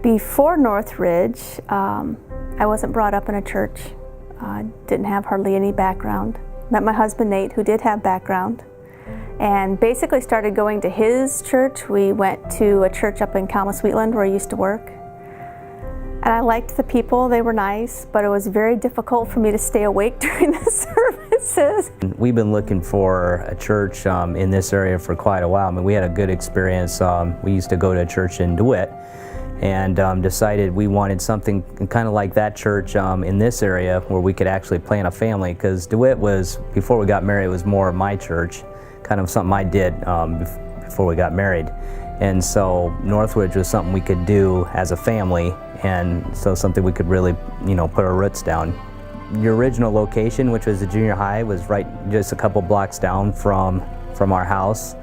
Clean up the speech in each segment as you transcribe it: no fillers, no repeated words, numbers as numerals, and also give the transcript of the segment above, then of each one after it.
Before Northridge, I wasn't brought up in a church. Didn't have hardly any background. Met my husband Nate, who did have background, and basically started going to his church. We went to a church up in Kalma-Sweetland where I used to work. And I liked the people, they were nice, but it was very difficult for me to stay awake during the services. We've been looking for a church in this area for quite a while. I mean, we had a good experience. We used to go to a church in DeWitt and decided we wanted something kind of like that church in this area where we could actually plan a family, because DeWitt was, before we got married, it was more my church, kind of something I did before we got married. And so Northridge was something we could do as a family, and so something we could really, put our roots down. The original location, which was the junior high, was right just a couple blocks down from our house.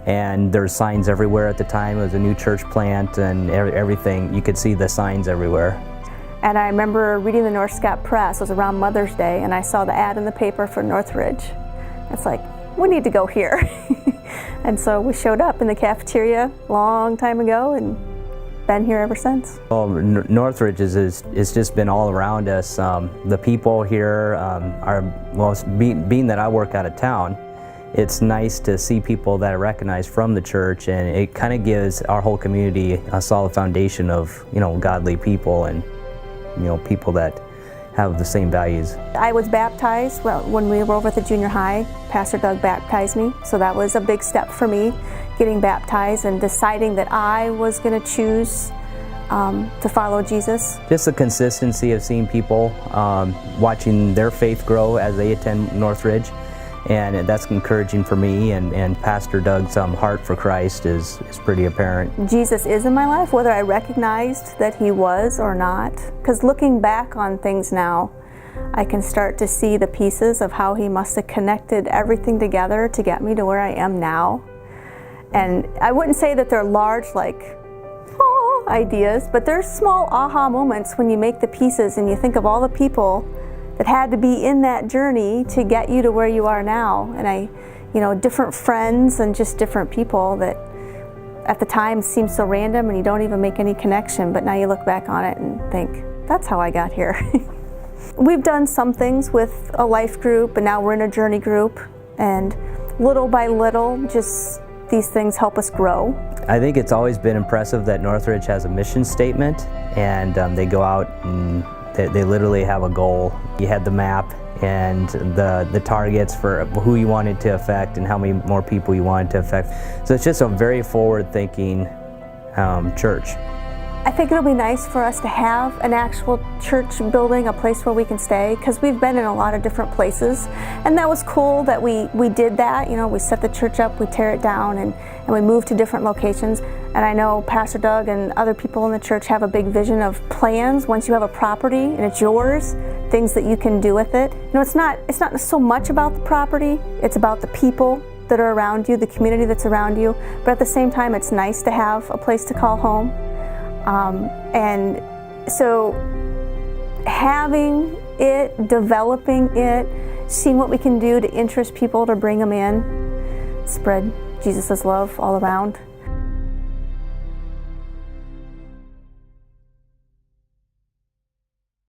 And there's signs everywhere at the time. It was a new church plant and everything. You could see the signs everywhere. And I remember reading the North Scott Press. It was around Mother's Day, and I saw the ad in the paper for Northridge. It's like, we need to go here. And so we showed up in the cafeteria a long time ago and been here ever since. Well, Northridge is just been all around us. The people here being that I work out of town, it's nice to see people that are recognized from the church, and it kind of gives our whole community a solid foundation of, godly people and, people that have the same values. I was baptized when we were over at the junior high. Pastor Doug baptized me, so that was a big step for me, getting baptized and deciding that I was going to choose to follow Jesus. Just the consistency of seeing people, watching their faith grow as they attend Northridge, and that's encouraging for me, and Pastor Doug's heart for Christ is pretty apparent. Jesus is in my life, whether I recognized that he was or not. Because looking back on things now, I can start to see the pieces of how he must have connected everything together to get me to where I am now. And I wouldn't say that they're large, ideas, but there's small aha moments when you make the pieces and you think of all the people that had to be in that journey to get you to where you are now. And different friends and just different people that at the time seem so random and you don't even make any connection, but now you look back on it and think, that's how I got here. We've done some things with a life group, and now we're in a journey group, and little by little, just these things help us grow. I think it's always been impressive that Northridge has a mission statement, and they go out and they literally have a goal. You had the map and the targets for who you wanted to affect and how many more people you wanted to affect. So it's just a very forward-thinking church. I think it'll be nice for us to have an actual church building, a place where we can stay, because we've been in a lot of different places, and that was cool that we did that. We set the church up, we tear it down, and we move to different locations. And I know Pastor Doug and other people in the church have a big vision of plans. Once you have a property and it's yours, things that you can do with it. It's not so much about the property, it's about the people that are around you, the community that's around you. But at the same time, it's nice to have a place to call home. And so having it, developing it, seeing what we can do to interest people, to bring them in, spread Jesus' love all around.